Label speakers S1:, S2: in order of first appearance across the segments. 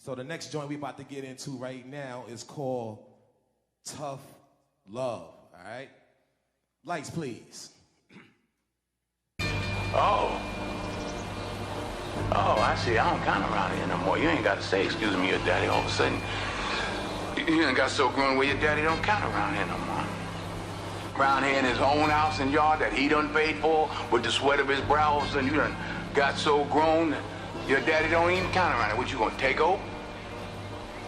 S1: So the next joint we about to get into right now is called Tough Love, all right? Lights, please.
S2: Oh, I see. I don't count around here no more. You ain't got to say, excuse me, your daddy. All of a sudden, you done got so grown where your daddy don't count around here no more. Around here in his own house and yard that he done paid for with the sweat of his brow, all of a sudden you done got so grown that your daddy don't even count around it. What, you gonna take over?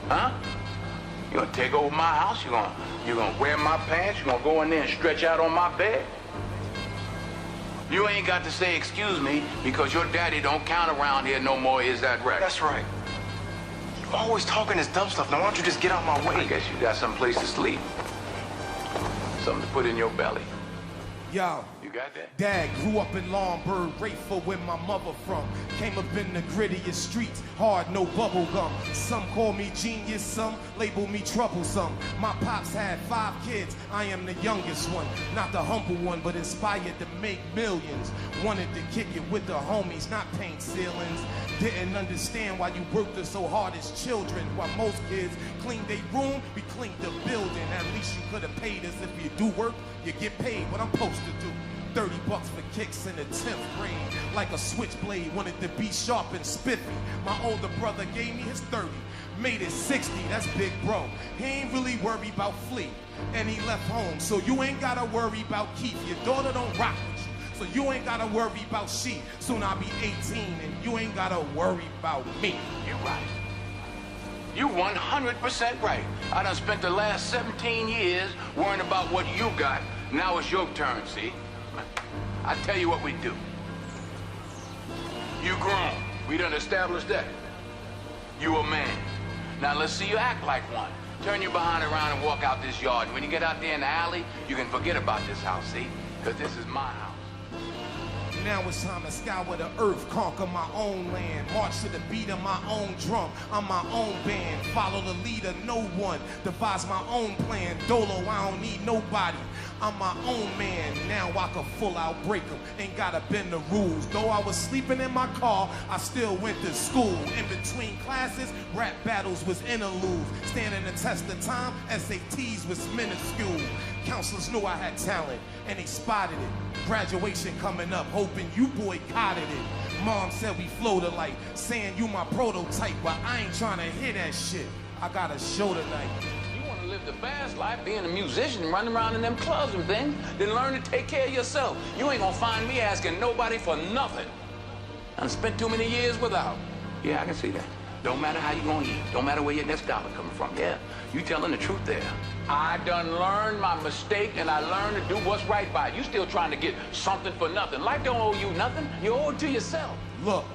S2: Huh? You gonna take over my house? You gonna wear my pants? You gonna go in there and stretch out on my bed? You ain't got to say excuse me because your daddy don't count around here no more, is that right?
S3: That's right. You always talking this dumb stuff. Now why don't you just get out my way?
S2: I guess you got some place to sleep. Something to put in your belly.
S1: Yo.
S2: You got that?
S1: Dad grew up in Lombard, Rayford, where my mother from. Came up in the grittiest streets, hard, no bubble gum. Some call me genius, some label me troublesome. My pops had 5 kids, I am the youngest one. Not the humble one, but inspired to make millions. Wanted to kick it with the homies, not paint ceilings. Didn't understand why you worked us so hard as children. While most kids clean their room, we cleaned the building. At least you could have paid us. If you do work, you get paid what I'm supposed to do. 30 bucks for kicks in the 10th grade. Like a switchblade, wanted to be sharp and spiffy. My older brother gave me his 30, made it 60, that's big bro. He ain't really worried about Flea, and he left home. So you ain't gotta worry about Keith, your daughter don't rock with you. So you ain't gotta worry about she, soon I'll be 18, and you ain't gotta worry about me.
S2: You're right. You 100% right. I done spent the last 17 years worrying about what you got. Now it's your turn, see? I tell you what we do. You grown. We done established that. You a man. Now let's see you act like one. Turn your behind around and walk out this yard. And when you get out there in the alley, you can forget about this house, see? Because this is my house.
S1: Now it's time to scour the earth, conquer my own land, march to the beat of my own drum. I'm my own band, follow the leader, no one. Devise my own plan, dolo, I don't need nobody. I'm my own man, now I can full out break them. Ain't gotta bend the rules. Though I was sleeping in my car, I still went to school. In between classes, rap battles was interludes. Standing the test of time, SATs was minuscule. Counselors knew I had talent, and they spotted it. Graduation coming up, hoping you boycotted it. Mom said we flowed alike, saying you my prototype, but I ain't trying to hear that shit. I got a show tonight.
S2: Live the fast life, being a musician, running around in them clubs and things, then learn to take care of yourself. You ain't gonna find me asking nobody for nothing. I spent too many years without. Yeah, I can see that. Don't matter how you gonna eat. Don't matter where your next dollar coming from. Yeah, you telling the truth there. I done learned my mistake and I learned to do what's right by it. You still trying to get something for nothing. Life don't owe you nothing. You owe it to yourself.
S1: Look.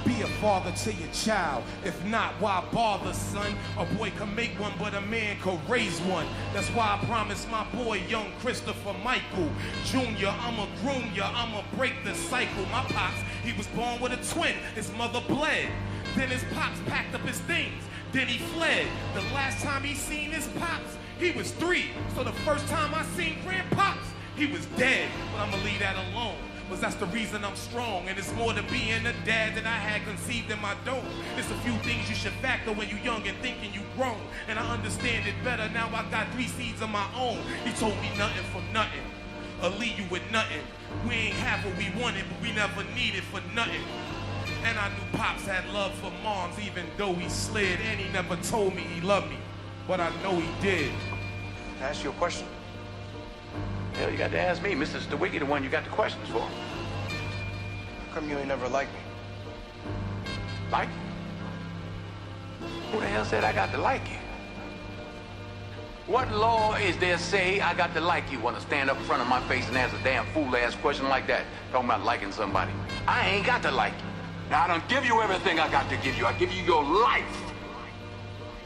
S1: Be a father to your child. If not, why bother, son? A boy can make one, but a man can raise one. That's why I promised my boy, young Christopher Michael Jr., I'ma groom ya, I'ma break the cycle. My pops, he was born with a twin. His mother bled. Then his pops packed up his things. Then he fled. The last time he seen his pops, he was 3. So the first time I seen grandpops, he was dead. But I'ma leave that alone. Cause that's the reason I'm strong, and it's more than being a dad than I had conceived in my dome. It's a few things you should factor when you young and thinking you grown, and I understand it better now. I got 3 seeds of my own. He told me nothing from nothing, or leave you with nothing. We ain't have what we wanted, but we never needed for nothing. And I knew Pops had love for moms, even though he slid, and he never told me he loved me, but I know he did.
S3: Can I ask you a question?
S2: Hell, you got to ask me. Mr. Stewicki, the one you got the questions for.
S3: How come you ain't never liked me?
S2: Like you? Who the hell said I got to like you? What law is there say I got to like you? Want to stand up in front of my face and ask a damn fool-ass question like that? Talking about liking somebody. I ain't got to like you. Now, I don't give you everything I got to give you. I give you your life.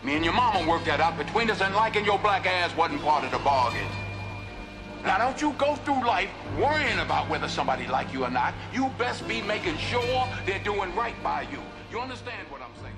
S2: Me and your mama worked that out between us, and liking your black ass wasn't part of the bargain. Now, don't you go through life worrying about whether somebody like you or not. You best be making sure they're doing right by you. You understand what I'm saying?